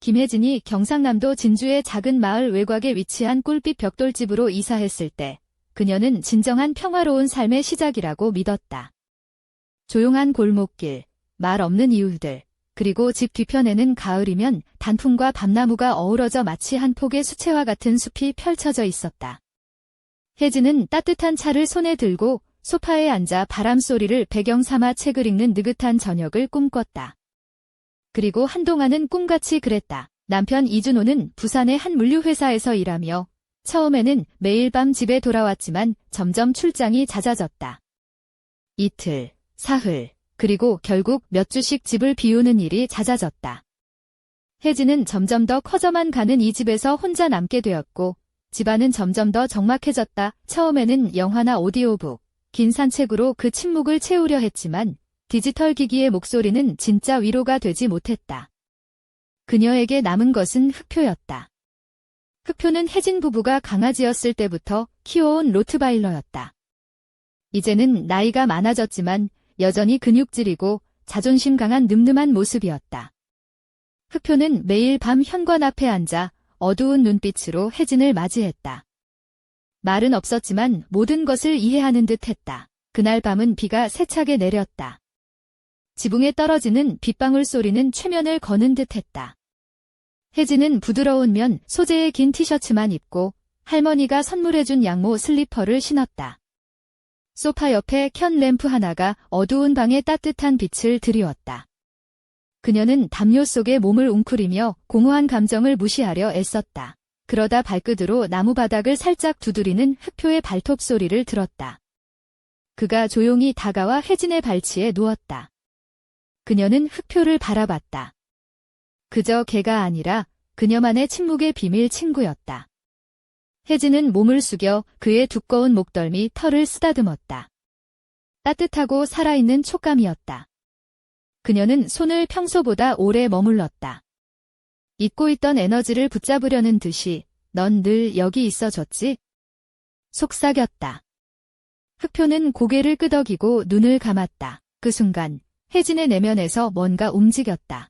김혜진이 경상남도 진주의 작은 마을 외곽에 위치한 꿀빛 벽돌집으로 이사했을 때 그녀는 진정한 평화로운 삶의 시작이라고 믿었다. 조용한 골목길, 말 없는 이웃들, 그리고 집 뒤편에는 가을이면 단풍과 밤나무가 어우러져 마치 한 폭의 수채화 같은 숲이 펼쳐져 있었다. 혜진은 따뜻한 차를 손에 들고 소파에 앉아 바람소리를 배경 삼아 책을 읽는 느긋한 저녁을 꿈꿨다. 그리고 한동안은 꿈같이 그랬다. 남편 이준호는 부산의 한 물류회사에서 일하며 처음에는 매일 밤 집에 돌아왔지만 점점 출장이 잦아졌다. 이틀, 사흘, 그리고 결국 몇 주씩 집을 비우는 일이 잦아졌다. 혜진은 점점 더 커져만 가는 이 집에서 혼자 남게 되었고 집안은 점점 더 적막해졌다. 처음에는 영화나 오디오북, 긴 산책으로 그 침묵을 채우려 했지만 디지털 기기의 목소리는 진짜 위로가 되지 못했다. 그녀에게 남은 것은 흑표였다. 흑표는 혜진 부부가 강아지였을 때부터 키워온 로트바일러였다. 이제는 나이가 많아졌지만 여전히 근육질이고 자존심 강한 늠름한 모습이었다. 흑표는 매일 밤 현관 앞에 앉아 어두운 눈빛으로 혜진을 맞이했다. 말은 없었지만 모든 것을 이해하는 듯 했다. 그날 밤은 비가 세차게 내렸다. 지붕에 떨어지는 빗방울 소리는 최면을 거는 듯 했다. 혜진은 부드러운 면 소재의 긴 티셔츠만 입고 할머니가 선물해준 양모 슬리퍼를 신었다. 소파 옆에 켠 램프 하나가 어두운 방에 따뜻한 빛을 드리웠다. 그녀는 담요 속에 몸을 웅크리며 공허한 감정을 무시하려 애썼다. 그러다 발끝으로 나무 바닥을 살짝 두드리는 흑표의 발톱 소리를 들었다. 그가 조용히 다가와 혜진의 발치에 누웠다. 그녀는 흑표를 바라봤다. 그저 개가 아니라 그녀만의 침묵의 비밀 친구였다. 혜진은 몸을 숙여 그의 두꺼운 목덜미 털을 쓰다듬었다. 따뜻하고 살아있는 촉감이었다. 그녀는 손을 평소보다 오래 머물렀다. 잊고 있던 에너지를 붙잡으려는 듯이 넌 늘 여기 있어줬지? 속삭였다. 흑표는 고개를 끄덕이고 눈을 감았다. 그 순간 혜진의 내면에서 뭔가 움직였다.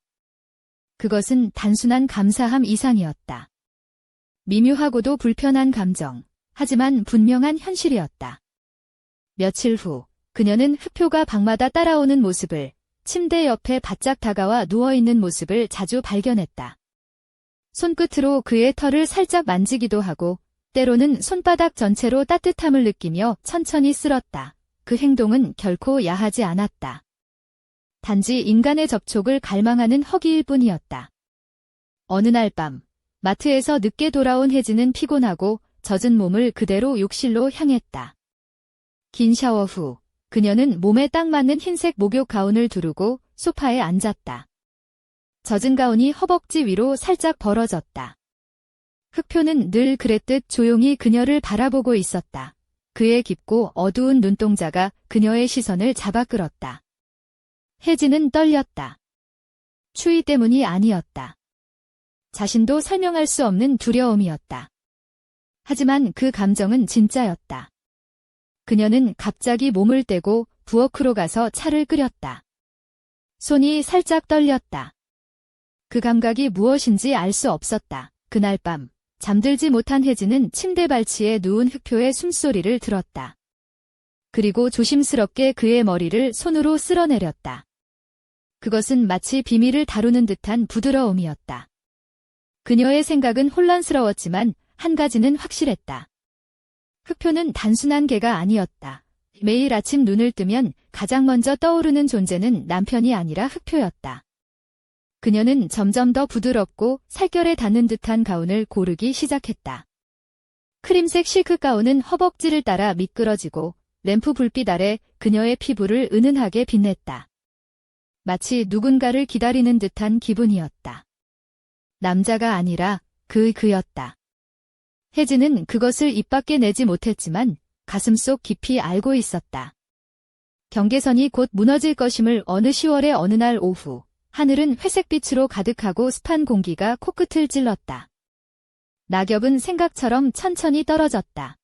그것은 단순한 감사함 이상이었다. 미묘하고도 불편한 감정, 하지만 분명한 현실이었다. 며칠 후, 그녀는 흑표가 방마다 따라오는 모습을, 침대 옆에 바짝 다가와 누워있는 모습을 자주 발견했다. 손끝으로 그의 털을 살짝 만지기도 하고, 때로는 손바닥 전체로 따뜻함을 느끼며 천천히 쓸었다. 그 행동은 결코 야하지 않았다. 단지 인간의 접촉을 갈망하는 허기일 뿐이었다. 어느 날 밤, 마트에서 늦게 돌아온 혜진은 피곤하고 젖은 몸을 그대로 욕실로 향했다. 긴 샤워 후 그녀는 몸에 딱 맞는 흰색 목욕 가운을 두르고 소파에 앉았다. 젖은 가운이 허벅지 위로 살짝 벌어졌다. 흑표는 늘 그랬듯 조용히 그녀를 바라보고 있었다. 그의 깊고 어두운 눈동자가 그녀의 시선을 잡아 끌었다. 혜진은 떨렸다. 추위 때문이 아니었다. 자신도 설명할 수 없는 두려움이었다. 하지만 그 감정은 진짜였다. 그녀는 갑자기 몸을 떼고 부엌으로 가서 차를 끓였다. 손이 살짝 떨렸다. 그 감각이 무엇인지 알 수 없었다. 그날 밤 잠들지 못한 혜진은 침대 발치에 누운 흑표의 숨소리를 들었다. 그리고 조심스럽게 그의 머리를 손으로 쓸어내렸다. 그것은 마치 비밀을 다루는 듯한 부드러움이었다. 그녀의 생각은 혼란스러웠지만 한 가지는 확실했다. 흑표는 단순한 개가 아니었다. 매일 아침 눈을 뜨면 가장 먼저 떠오르는 존재는 남편이 아니라 흑표였다. 그녀는 점점 더 부드럽고 살결에 닿는 듯한 가운을 고르기 시작했다. 크림색 실크 가운은 허벅지를 따라 미끄러지고 램프 불빛 아래 그녀의 피부를 은은하게 빛냈다. 마치 누군가를 기다리는 듯한 기분이었다. 남자가 아니라 그였다. 혜진은 그것을 입 밖에 내지 못했지만 가슴속 깊이 알고 있었다. 경계선이 곧 무너질 것임을. 어느 10월의 어느 날 오후, 하늘은 회색빛으로 가득하고 습한 공기가 코끝을 찔렀다. 낙엽은 생각처럼 천천히 떨어졌다.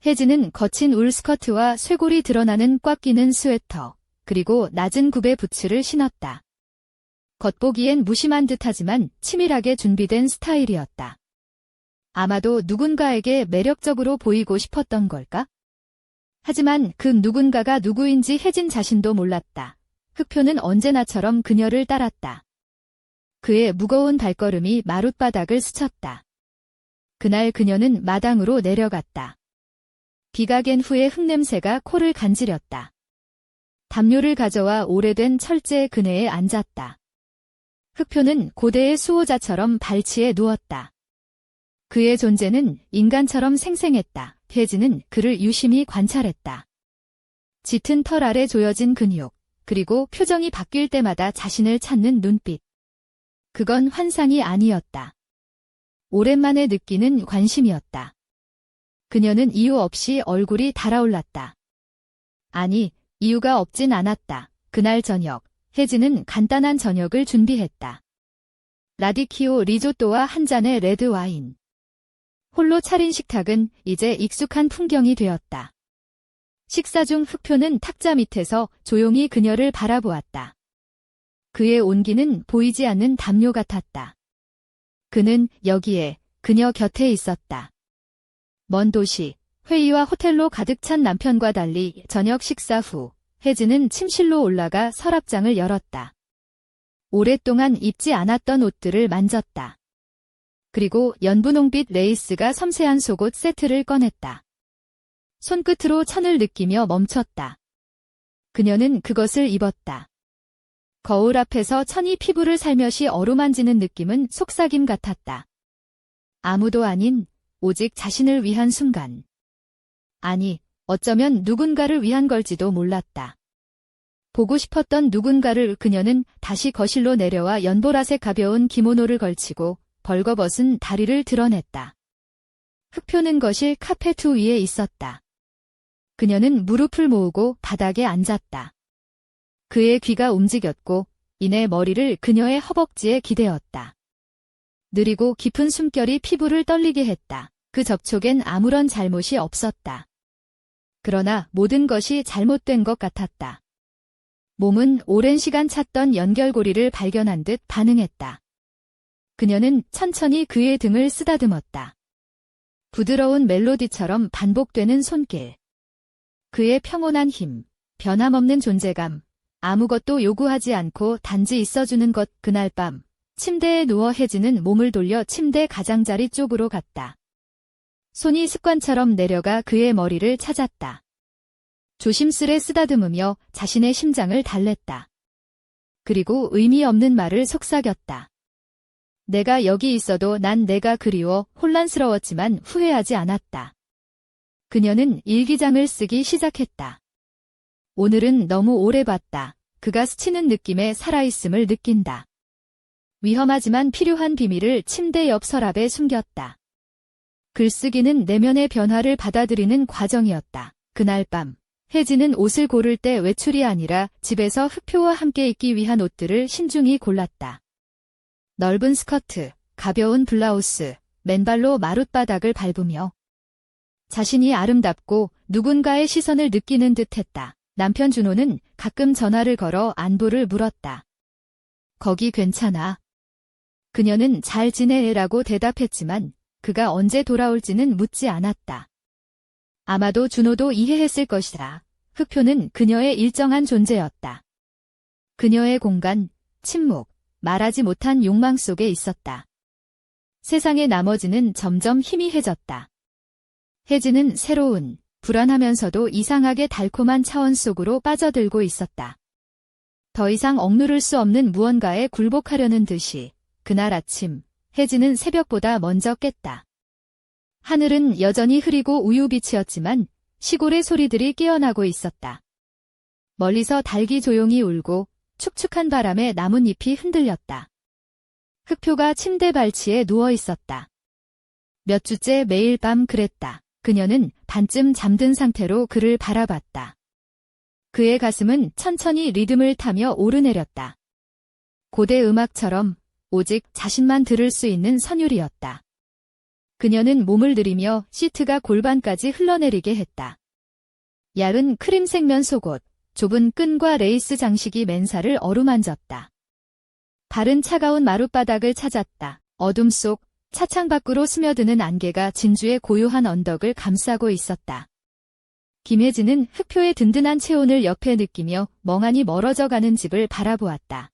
혜진은 거친 울 스커트와 쇄골이 드러나는 꽉 끼는 스웨터, 그리고 낮은 굽의 부츠를 신었다. 겉보기엔 무심한 듯하지만 치밀하게 준비된 스타일이었다. 아마도 누군가에게 매력적으로 보이고 싶었던 걸까? 하지만 그 누군가가 누구인지 혜진 자신도 몰랐다. 흑표는 언제나처럼 그녀를 따랐다. 그의 무거운 발걸음이 마룻바닥을 스쳤다. 그날 그녀는 마당으로 내려갔다. 비가 갠 후에 흙냄새가 코를 간지렸다. 담요를 가져와 오래된 철제 그네에 앉았다. 흑표는 고대의 수호자처럼 발치에 누웠다. 그의 존재는 인간처럼 생생했다. 혜진은 그를 유심히 관찰했다. 짙은 털 아래 조여진 근육, 그리고 표정이 바뀔 때마다 자신을 찾는 눈빛. 그건 환상이 아니었다. 오랜만에 느끼는 관심이었다. 그녀는 이유 없이 얼굴이 달아올랐다. 아니, 이유가 없진 않았다. 그날 저녁, 혜진은 간단한 저녁을 준비했다. 라디키오 리조또와 한 잔의 레드 와인. 홀로 차린 식탁은 이제 익숙한 풍경이 되었다. 식사 중 흑표는 탁자 밑에서 조용히 그녀를 바라보았다. 그의 온기는 보이지 않는 담요 같았다. 그는 여기에, 그녀 곁에 있었다. 먼 도시, 회의와 호텔로 가득 찬 남편과 달리 저녁 식사 후, 혜진은 침실로 올라가 서랍장을 열었다. 오랫동안 입지 않았던 옷들을 만졌다. 그리고 연분홍빛 레이스가 섬세한 속옷 세트를 꺼냈다. 손끝으로 천을 느끼며 멈췄다. 그녀는 그것을 입었다. 거울 앞에서 천이 피부를 살며시 어루만지는 느낌은 속삭임 같았다. 아무도 아닌, 오직 자신을 위한 순간. 아니, 어쩌면 누군가를 위한 걸지도 몰랐다. 보고 싶었던 누군가를 그녀는 다시 거실로 내려와 연보라색 가벼운 기모노를 걸치고 벌거벗은 다리를 드러냈다. 흑표는 거실 카페트 위에 있었다. 그녀는 무릎을 모으고 바닥에 앉았다. 그의 귀가 움직였고 이내 머리를 그녀의 허벅지에 기대었다. 느리고 깊은 숨결이 피부를 떨리게 했다. 그 접촉엔 아무런 잘못이 없었다. 그러나 모든 것이 잘못된 것 같았다. 몸은 오랜 시간 찾던 연결고리를 발견한 듯 반응했다. 그녀는 천천히 그의 등을 쓰다듬었다. 부드러운 멜로디처럼 반복되는 손길. 그의 평온한 힘, 변함없는 존재감, 아무것도 요구하지 않고 단지 있어주는 것. 그날 밤, 침대에 누워 혜진은 몸을 돌려 침대 가장자리 쪽으로 갔다. 손이 습관처럼 내려가 그의 머리를 찾았다. 조심스레 쓰다듬으며 자신의 심장을 달랬다. 그리고 의미 없는 말을 속삭였다. 내가 여기 있어도 난 내가 그리워. 혼란스러웠지만 후회하지 않았다. 그녀는 일기장을 쓰기 시작했다. 오늘은 너무 오래 봤다. 그가 스치는 느낌에 살아있음을 느낀다. 위험하지만 필요한 비밀을 침대 옆 서랍에 숨겼다. 글쓰기는 내면의 변화를 받아들이는 과정이었다. 그날 밤, 혜진은 옷을 고를 때 외출이 아니라 집에서 흑표와 함께 입기 위한 옷들을 신중히 골랐다. 넓은 스커트, 가벼운 블라우스, 맨발로 마룻바닥을 밟으며 자신이 아름답고 누군가의 시선을 느끼는 듯했다. 남편 준호는 가끔 전화를 걸어 안부를 물었다. 거기 괜찮아? 그녀는 잘 지내라고 대답했지만 그가 언제 돌아올지는 묻지 않았다. 아마도 준호도 이해했을 것이다. 흑표는 그녀의 일정한 존재였다. 그녀의 공간, 침묵, 말하지 못한 욕망 속에 있었다. 세상의 나머지는 점점 희미해졌다. 혜진은 새로운, 불안하면서도 이상하게 달콤한 차원 속으로 빠져들고 있었다. 더 이상 억누를 수 없는 무언가에 굴복하려는 듯이 그날 아침 혜진은 새벽보다 먼저 깼다. 하늘은 여전히 흐리고 우유빛이었지만 시골의 소리들이 깨어나고 있었다. 멀리서 닭이 조용히 울고 축축한 바람에 나뭇잎이 흔들렸다. 흑표가 침대 발치에 누워 있었다. 몇 주째 매일 밤 그랬다. 그녀는 반쯤 잠든 상태로 그를 바라봤다. 그의 가슴은 천천히 리듬을 타며 오르내렸다. 고대 음악처럼 오직 자신만 들을 수 있는 선율이었다. 그녀는 몸을 들이며 시트가 골반까지 흘러내리게 했다. 얇은 크림색 면 속옷, 좁은 끈과 레이스 장식이 맨살을 어루만졌다. 발은 차가운 마룻바닥을 찾았다. 어둠 속 차창 밖으로 스며드는 안개가 진주의 고요한 언덕을 감싸고 있었다. 김혜진은 흑표의 든든한 체온을 옆에 느끼며 멍하니 멀어져 가는 집을 바라보았다.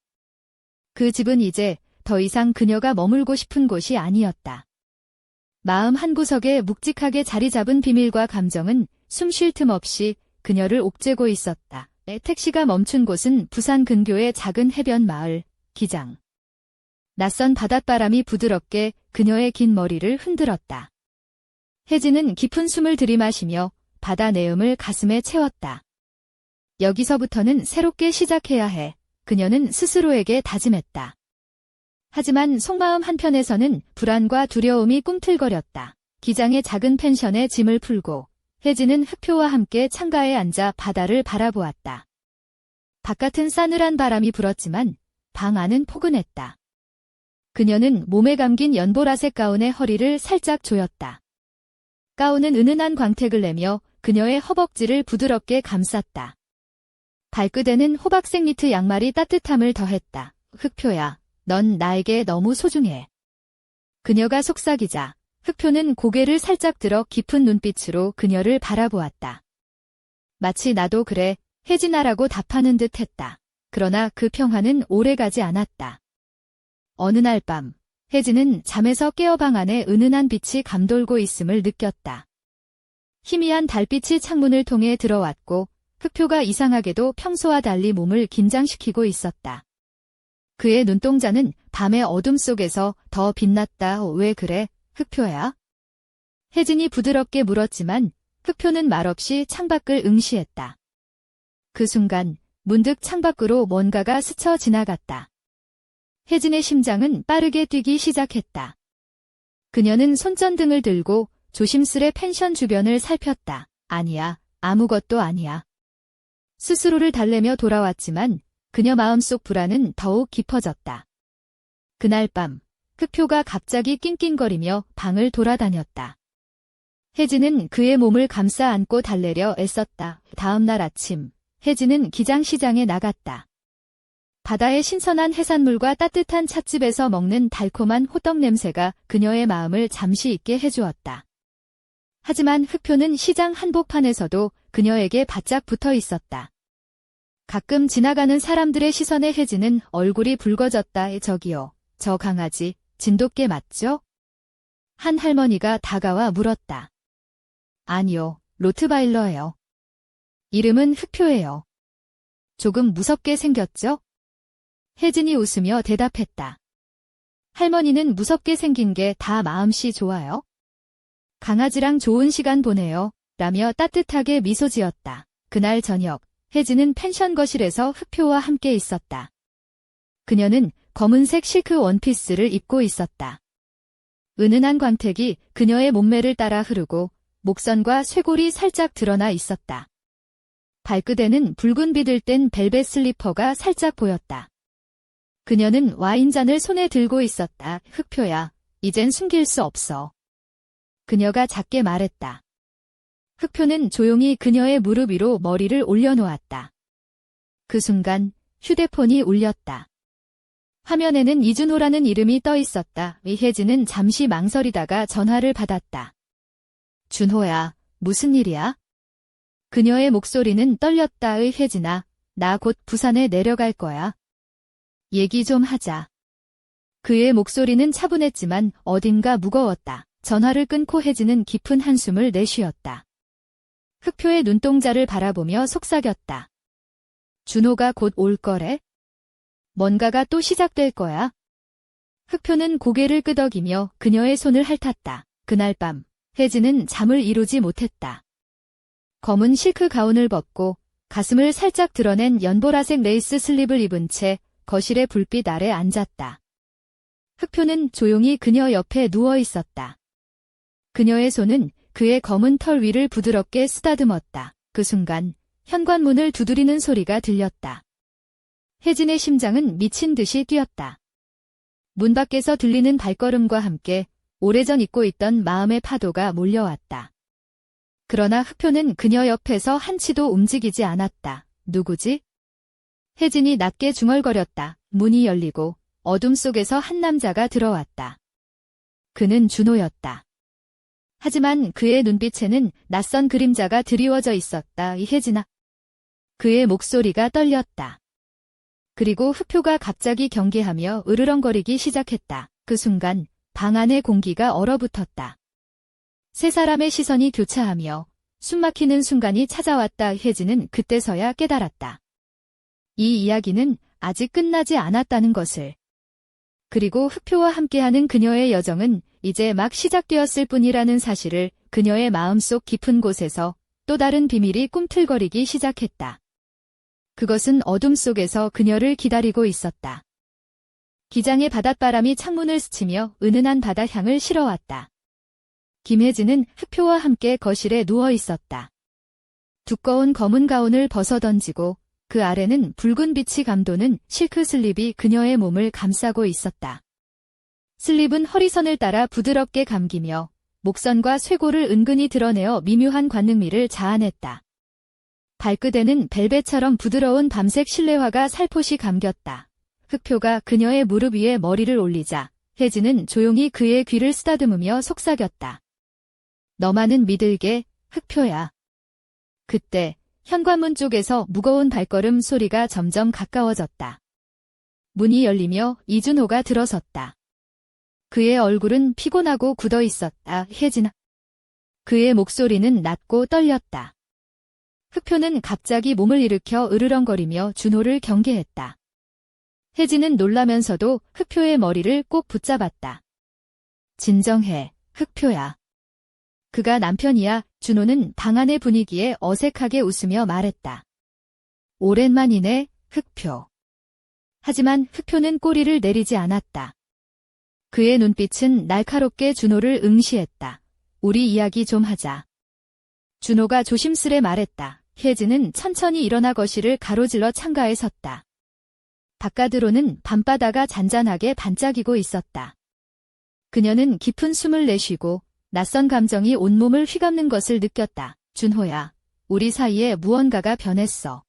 그 집은 이제 더 이상 그녀가 머물고 싶은 곳이 아니었다. 마음 한구석에 묵직하게 자리 잡은 비밀과 감정은 숨 쉴 틈 없이 그녀를 옥죄고 있었다. 택시가 멈춘 곳은 부산 근교의 작은 해변 마을, 기장. 낯선 바닷바람이 부드럽게 그녀의 긴 머리를 흔들었다. 혜진은 깊은 숨을 들이마시며 바다 내음을 가슴에 채웠다. 여기서부터는 새롭게 시작해야 해. 그녀는 스스로에게 다짐했다. 하지만 속마음 한편에서는 불안과 두려움이 꿈틀거렸다. 기장의 작은 펜션에 짐을 풀고 혜진은 흑표와 함께 창가에 앉아 바다를 바라보았다. 바깥은 싸늘한 바람이 불었지만 방 안은 포근했다. 그녀는 몸에 감긴 연보라색 가운의 허리를 살짝 조였다. 가운은 은은한 광택을 내며 그녀의 허벅지를 부드럽게 감쌌다. 발끝에는 호박색 니트 양말이 따뜻함을 더했다. 흑표야, 넌 나에게 너무 소중해. 그녀가 속삭이자 흑표는 고개를 살짝 들어 깊은 눈빛으로 그녀를 바라보았다. 마치 나도 그래, 혜진아라고 답하는 듯 했다. 그러나 그 평화는 오래가지 않았다. 어느 날 밤, 혜진은 잠에서 깨어 방 안에 은은한 빛이 감돌고 있음을 느꼈다. 희미한 달빛이 창문을 통해 들어왔고 흑표가 이상하게도 평소와 달리 몸을 긴장시키고 있었다. 그의 눈동자는 밤의 어둠 속에서 더 빛났다. 왜 그래, 흑표야? 혜진이 부드럽게 물었지만 흑표는 말없이 창밖을 응시했다. 그 순간 문득 창밖으로 뭔가가 스쳐 지나갔다. 혜진의 심장은 빠르게 뛰기 시작했다. 그녀는 손전등을 들고 조심스레 펜션 주변을 살폈다. 아니야, 아무것도 아니야. 스스로를 달래며 돌아왔지만 그녀 마음속 불안은 더욱 깊어졌다. 그날 밤, 흑표가 갑자기 낑낑거리며 방을 돌아다녔다. 혜진은 그의 몸을 감싸 안고 달래려 애썼다. 다음 날 아침, 혜진은 기장시장에 나갔다. 바다의 신선한 해산물과 따뜻한 찻집에서 먹는 달콤한 호떡 냄새가 그녀의 마음을 잠시 잊게 해주었다. 하지만 흑표는 시장 한복판에서도 그녀에게 바짝 붙어 있었다. 가끔 지나가는 사람들의 시선에 혜진은 얼굴이 붉어졌다. 저기요, 저 강아지, 진돗개 맞죠? 한 할머니가 다가와 물었다. 아니요, 로트바일러예요. 이름은 흑표예요. 조금 무섭게 생겼죠? 혜진이 웃으며 대답했다. 할머니는 무섭게 생긴 게 다 마음씨 좋아요. 강아지랑 좋은 시간 보내요. 라며 따뜻하게 미소 지었다. 그날 저녁, 혜진은 펜션 거실에서 흑표와 함께 있었다. 그녀는 검은색 실크 원피스를 입고 있었다. 은은한 광택이 그녀의 몸매를 따라 흐르고 목선과 쇄골이 살짝 드러나 있었다. 발끝에는 붉은 비들 뗀 벨벳 슬리퍼가 살짝 보였다. 그녀는 와인잔을 손에 들고 있었다. 흑표야, 이젠 숨길 수 없어. 그녀가 작게 말했다. 흑표는 조용히 그녀의 무릎 위로 머리를 올려놓았다. 그 순간 휴대폰이 울렸다. 화면에는 이준호라는 이름이 떠 있었다. 혜진은 잠시 망설이다가 전화를 받았다. 준호야, 무슨 일이야? 그녀의 목소리는 떨렸다. 혜진아, 나 곧 부산에 내려갈 거야. 얘기 좀 하자. 그의 목소리는 차분했지만 어딘가 무거웠다. 전화를 끊고 혜진은 깊은 한숨을 내쉬었다. 흑표의 눈동자를 바라보며 속삭였다. 준호가 곧 올 거래? 뭔가가 또 시작될 거야? 흑표는 고개를 끄덕이며 그녀의 손을 핥았다. 그날 밤, 혜진은 잠을 이루지 못했다. 검은 실크 가운을 벗고 가슴을 살짝 드러낸 연보라색 레이스 슬립을 입은 채 거실의 불빛 아래 앉았다. 흑표는 조용히 그녀 옆에 누워 있었다. 그녀의 손은 그의 검은 털 위를 부드럽게 쓰다듬었다. 그 순간 현관문을 두드리는 소리가 들렸다. 혜진의 심장은 미친 듯이 뛰었다. 문 밖에서 들리는 발걸음과 함께 오래전 잊고 있던 마음의 파도가 몰려왔다. 그러나 흑표는 그녀 옆에서 한치도 움직이지 않았다. 누구지? 혜진이 낮게 중얼거렸다. 문이 열리고 어둠 속에서 한 남자가 들어왔다. 그는 준호였다. 하지만 그의 눈빛에는 낯선 그림자가 드리워져 있었다. 혜진아. 그의 목소리가 떨렸다. 그리고 흑표가 갑자기 경계하며 으르렁거리기 시작했다. 그 순간 방 안의 공기가 얼어붙었다. 세 사람의 시선이 교차하며 숨막히는 순간이 찾아왔다. 혜진은 그때서야 깨달았다. 이 이야기는 아직 끝나지 않았다는 것을. 그리고 흑표와 함께하는 그녀의 여정은 이제 막 시작되었을 뿐이라는 사실을. 그녀의 마음속 깊은 곳에서 또 다른 비밀이 꿈틀거리기 시작했다. 그것은 어둠 속에서 그녀를 기다리고 있었다. 기장의 바닷바람이 창문을 스치며 은은한 바다향을 실어왔다. 김혜진은 흑표와 함께 거실에 누워 있었다. 두꺼운 검은 가운을 벗어던지고 그 아래는 붉은 빛이 감도는 실크 슬립이 그녀의 몸을 감싸고 있었다. 슬립은 허리선을 따라 부드럽게 감기며 목선과 쇄골을 은근히 드러내어 미묘한 관능미를 자아냈다. 발끝에는 벨벳처럼 부드러운 밤색 실내화가 살포시 감겼다. 흑표가 그녀의 무릎 위에 머리를 올리자 혜진은 조용히 그의 귀를 쓰다듬으며 속삭였다. 너만은 믿을게, 흑표야. 그때 현관문 쪽에서 무거운 발걸음 소리가 점점 가까워졌다. 문이 열리며 이준호가 들어섰다. 그의 얼굴은 피곤하고 굳어 있었다. 혜진아. 그의 목소리는 낮고 떨렸다. 흑표는 갑자기 몸을 일으켜 으르렁거리며 준호를 경계했다. 혜진은 놀라면서도 흑표의 머리를 꼭 붙잡았다. 진정해, 흑표야. 그가 남편이야. 준호는 방 안의 분위기에 어색하게 웃으며 말했다. 오랜만이네, 흑표. 하지만 흑표는 꼬리를 내리지 않았다. 그의 눈빛은 날카롭게 준호를 응시했다. 우리 이야기 좀 하자. 준호가 조심스레 말했다. 혜진은 천천히 일어나 거실을 가로질러 창가에 섰다. 바깥으로는 밤바다가 잔잔하게 반짝이고 있었다. 그녀는 깊은 숨을 내쉬고 낯선 감정이 온몸을 휘감는 것을 느꼈다. 준호야, 우리 사이에 무언가가 변했어.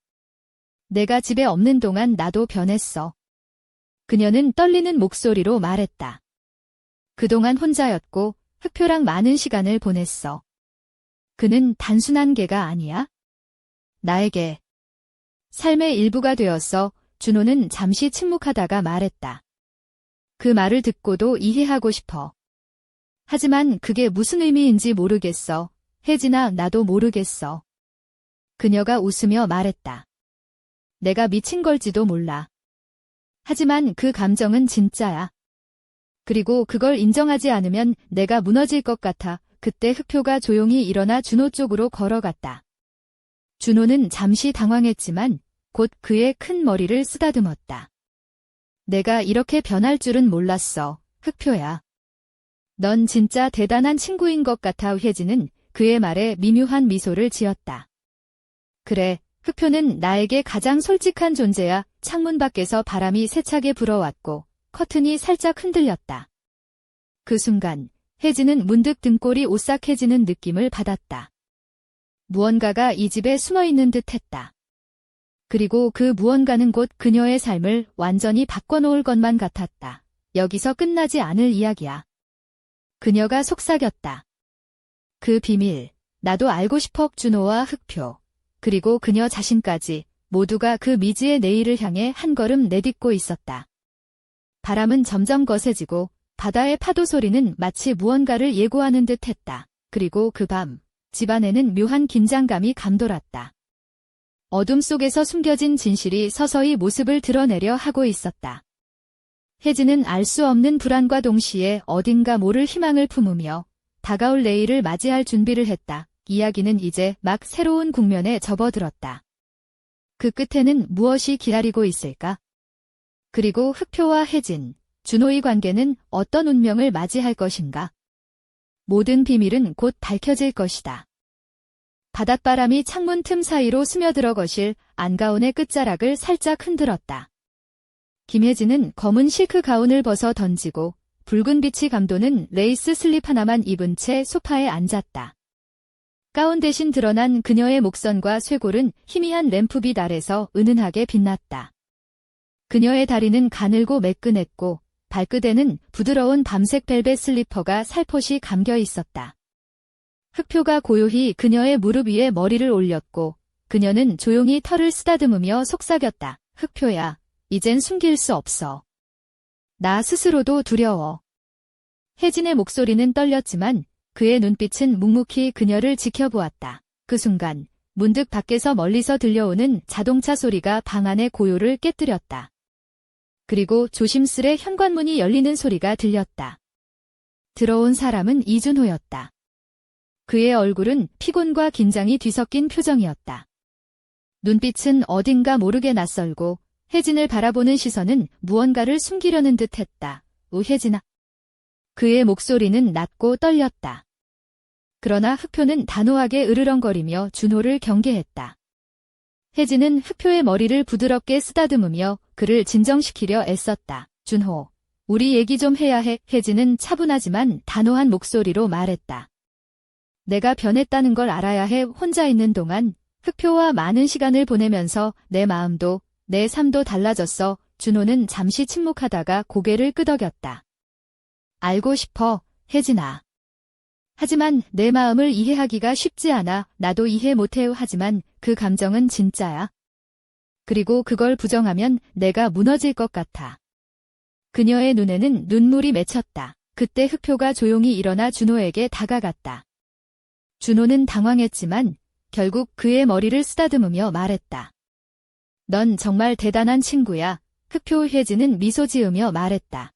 내가 집에 없는 동안 나도 변했어. 그녀는 떨리는 목소리로 말했다. 그동안 혼자였고 흑표랑 많은 시간을 보냈어. 그는 단순한 개가 아니야. 나에게 삶의 일부가 되었어. 준호는 잠시 침묵하다가 말했다. 그 말을 듣고도 이해하고 싶어. 하지만 그게 무슨 의미인지 모르겠어. 혜진아, 나도 모르겠어. 그녀가 웃으며 말했다. 내가 미친 걸지도 몰라. 하지만 그 감정은 진짜야. 그리고 그걸 인정하지 않으면 내가 무너질 것 같아. 그때 흑표가 조용히 일어나 준호 쪽으로 걸어갔다. 준호는 잠시 당황했지만 곧 그의 큰 머리를 쓰다듬었다. 내가 이렇게 변할 줄은 몰랐어, 흑표야. 넌 진짜 대단한 친구인 것 같아. 혜진은 그의 말에 미묘한 미소를 지었다. 그래, 흑표는 나에게 가장 솔직한 존재야. 창문 밖에서 바람이 세차게 불어왔고 커튼이 살짝 흔들렸다. 그 순간 혜진은 문득 등골이 오싹해지는 느낌을 받았다. 무언가가 이 집에 숨어있는 듯했다. 그리고 그 무언가는 곧 그녀의 삶을 완전히 바꿔놓을 것만 같았다. 여기서 끝나지 않을 이야기야. 그녀가 속삭였다. 그 비밀, 나도 알고 싶어. 준호와 흑표, 그리고 그녀 자신까지 모두가 그 미지의 내일을 향해 한 걸음 내딛고 있었다. 바람은 점점 거세지고 바다의 파도 소리는 마치 무언가를 예고하는 듯했다. 그리고 그 밤, 집안에는 묘한 긴장감이 감돌았다. 어둠 속에서 숨겨진 진실이 서서히 모습을 드러내려 하고 있었다. 혜진은 알 수 없는 불안과 동시에 어딘가 모를 희망을 품으며 다가올 내일을 맞이할 준비를 했다. 이야기는 이제 막 새로운 국면에 접어들었다. 그 끝에는 무엇이 기다리고 있을까? 그리고 흑표와 혜진, 준호의 관계는 어떤 운명을 맞이할 것인가? 모든 비밀은 곧 밝혀질 것이다. 바닷바람이 창문 틈 사이로 스며들어 거실 안가운의 끝자락을 살짝 흔들었다. 김혜진은 검은 실크 가운을 벗어 던지고 붉은 빛이 감도는 레이스 슬립 하나만 입은 채 소파에 앉았다. 가운 대신 드러난 그녀의 목선과 쇄골은 희미한 램프빛 아래서 은은하게 빛났다. 그녀의 다리는 가늘고 매끈했고 발끝에는 부드러운 밤색 벨벳 슬리퍼가 살포시 감겨 있었다. 흑표가 고요히 그녀의 무릎 위에 머리를 올렸고 그녀는 조용히 털을 쓰다듬으며 속삭였다. 흑표야, 이젠 숨길 수 없어. 나 스스로도 두려워. 혜진의 목소리는 떨렸지만 그의 눈빛은 묵묵히 그녀를 지켜보았다. 그 순간 문득 밖에서 멀리서 들려오는 자동차 소리가 방 안의 고요를 깨뜨렸다. 그리고 조심스레 현관문이 열리는 소리가 들렸다. 들어온 사람은 이준호였다. 그의 얼굴은 피곤과 긴장이 뒤섞인 표정이었다. 눈빛은 어딘가 모르게 낯설고 혜진을 바라보는 시선은 무언가를 숨기려는 듯했다. 혜진아. 그의 목소리는 낮고 떨렸다. 그러나 흑표는 단호하게 으르렁거리며 준호를 경계했다. 혜진은 흑표의 머리를 부드럽게 쓰다듬으며 그를 진정시키려 애썼다. 준호, 우리 얘기 좀 해야 해. 혜진은 차분하지만 단호한 목소리로 말했다. 내가 변했다는 걸 알아야 해. 혼자 있는 동안 흑표와 많은 시간을 보내면서 내 마음도 내 삶도 달라졌어. 준호는 잠시 침묵하다가 고개를 끄덕였다. 알고 싶어, 혜진아. 하지만 내 마음을 이해하기가 쉽지 않아. 나도 이해 못해. 하지만 그 감정은 진짜야. 그리고 그걸 부정하면 내가 무너질 것 같아. 그녀의 눈에는 눈물이 맺혔다. 그때 흑표가 조용히 일어나 준호에게 다가갔다. 준호는 당황했지만 결국 그의 머리를 쓰다듬으며 말했다. 넌 정말 대단한 친구야. 흑표. 혜진은 미소 지으며 말했다.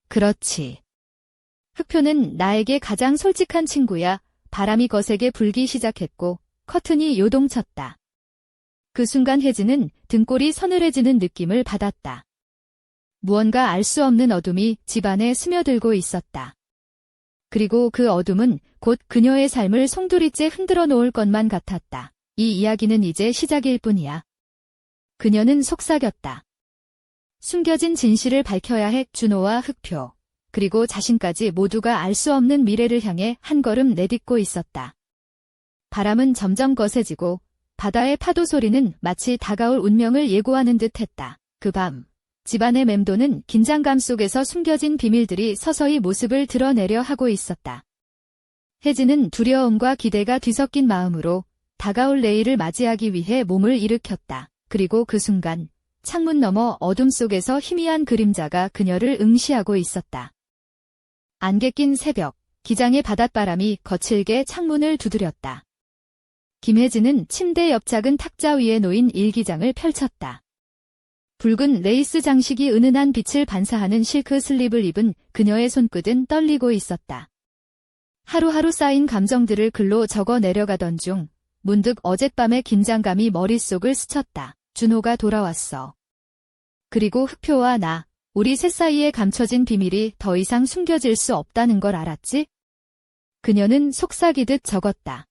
그렇지. 흑표는 나에게 가장 솔직한 친구야. 바람이 거세게 불기 시작했고 커튼이 요동쳤다. 그 순간 혜진은 등골이 서늘해지는 느낌을 받았다. 무언가 알 수 없는 어둠이 집안에 스며들고 있었다. 그리고 그 어둠은 곧 그녀의 삶을 송두리째 흔들어 놓을 것만 같았다. 이 이야기는 이제 시작일 뿐이야. 그녀는 속삭였다. 숨겨진 진실을 밝혀야 해. 준호와 흑표. 그리고 자신까지 모두가 알 수 없는 미래를 향해 한 걸음 내딛고 있었다. 바람은 점점 거세지고 바다의 파도 소리는 마치 다가올 운명을 예고하는 듯했다. 그 밤, 집안의 맴도는 긴장감 속에서 숨겨진 비밀들이 서서히 모습을 드러내려 하고 있었다. 혜진은 두려움과 기대가 뒤섞인 마음으로 다가올 내일을 맞이하기 위해 몸을 일으켰다. 그리고 그 순간 창문 너머 어둠 속에서 희미한 그림자가 그녀를 응시하고 있었다. 안개 낀 새벽, 기장의 바닷바람이 거칠게 창문을 두드렸다. 김혜진은 침대 옆 작은 탁자 위에 놓인 일기장을 펼쳤다. 붉은 레이스 장식이 은은한 빛을 반사하는 실크 슬립을 입은 그녀의 손끝은 떨리고 있었다. 하루하루 쌓인 감정들을 글로 적어 내려가던 중 문득 어젯밤의 긴장감이 머릿속을 스쳤다. 준호가 돌아왔어. 그리고 흑표와 나, 우리 셋 사이에 감춰진 비밀이 더 이상 숨겨질 수 없다는 걸 알았지? 그녀는 속삭이듯 적었다.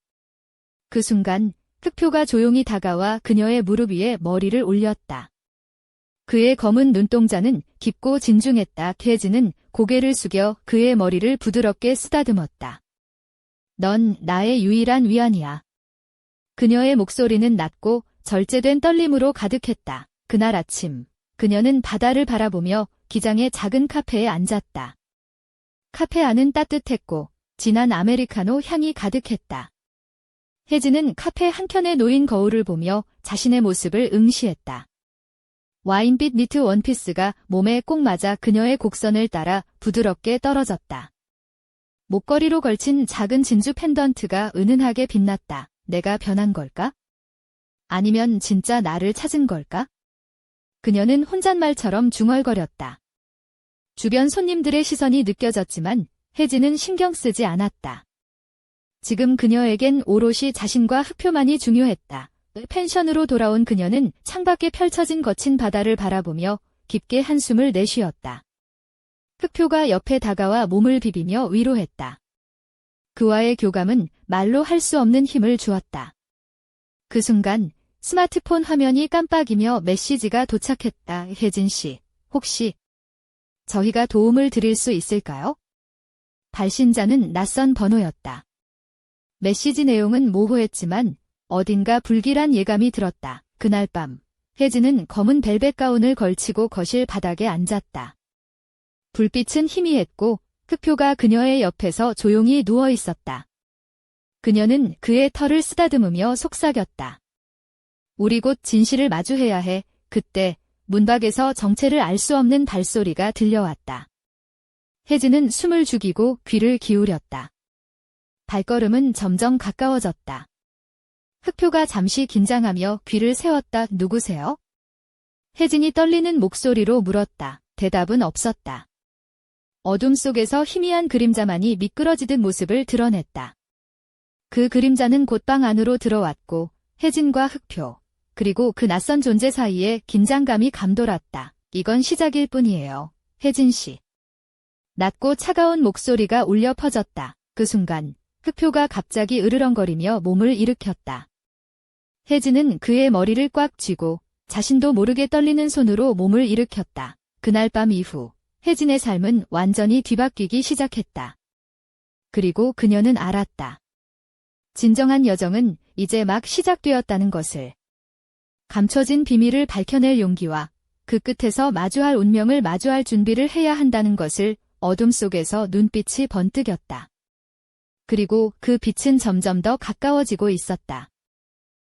그 순간 흑표가 조용히 다가와 그녀의 무릎 위에 머리를 올렸다. 그의 검은 눈동자는 깊고 진중했다. 혜진은 고개를 숙여 그의 머리를 부드럽게 쓰다듬었다. 넌 나의 유일한 위안이야. 그녀의 목소리는 낮고 절제된 떨림으로 가득했다. 그날 아침, 그녀는 바다를 바라보며 기장의 작은 카페에 앉았다. 카페 안은 따뜻했고 진한 아메리카노 향이 가득했다. 혜진은 카페 한켠에 놓인 거울을 보며 자신의 모습을 응시했다. 와인빛 니트 원피스가 몸에 꼭 맞아 그녀의 곡선을 따라 부드럽게 떨어졌다. 목걸이로 걸친 작은 진주 펜던트가 은은하게 빛났다. 내가 변한 걸까? 아니면 진짜 나를 찾은 걸까? 그녀는 혼잣말처럼 중얼거렸다. 주변 손님들의 시선이 느껴졌지만 혜진은 신경 쓰지 않았다. 지금 그녀에겐 오롯이 자신과 흑표만이 중요했다. 펜션으로 돌아온 그녀는 창밖에 펼쳐진 거친 바다를 바라보며 깊게 한숨을 내쉬었다. 흑표가 옆에 다가와 몸을 비비며 위로했다. 그와의 교감은 말로 할 수 없는 힘을 주었다. 그 순간 스마트폰 화면이 깜빡이며 메시지가 도착했다. 혜진 씨, 혹시 저희가 도움을 드릴 수 있을까요? 발신자는 낯선 번호였다. 메시지 내용은 모호했지만 어딘가 불길한 예감이 들었다. 그날 밤 혜진은 검은 벨벳 가운을 걸치고 거실 바닥에 앉았다. 불빛은 희미했고 흑표가 그녀의 옆에서 조용히 누워 있었다. 그녀는 그의 털을 쓰다듬으며 속삭였다. 우리 곧 진실을 마주해야 해. 그때 문 밖에서 정체를 알 수 없는 발소리가 들려왔다. 혜진은 숨을 죽이고 귀를 기울였다. 발걸음은 점점 가까워졌다. 흑표가 잠시 긴장하며 귀를 세웠다. 누구세요? 혜진이 떨리는 목소리로 물었다. 대답은 없었다. 어둠 속에서 희미한 그림자만이 미끄러지듯 모습을 드러냈다. 그 그림자는 곧 방 안으로 들어왔고 혜진과 흑표, 그리고 그 낯선 존재 사이에 긴장감이 감돌았다. 이건 시작일 뿐이에요. 혜진 씨. 낮고 차가운 목소리가 울려 퍼졌다. 그 순간 흑표가 갑자기 으르렁거리며 몸을 일으켰다. 혜진은 그의 머리를 꽉 쥐고 자신도 모르게 떨리는 손으로 몸을 일으켰다. 그날 밤 이후 혜진의 삶은 완전히 뒤바뀌기 시작했다. 그리고 그녀는 알았다. 진정한 여정은 이제 막 시작되었다는 것을. 감춰진 비밀을 밝혀낼 용기와 그 끝에서 마주할 운명을 마주할 준비를 해야 한다는 것을 어둠 속에서 눈빛이 번뜩였다. 그리고 그 빛은 점점 더 가까워지고 있었다.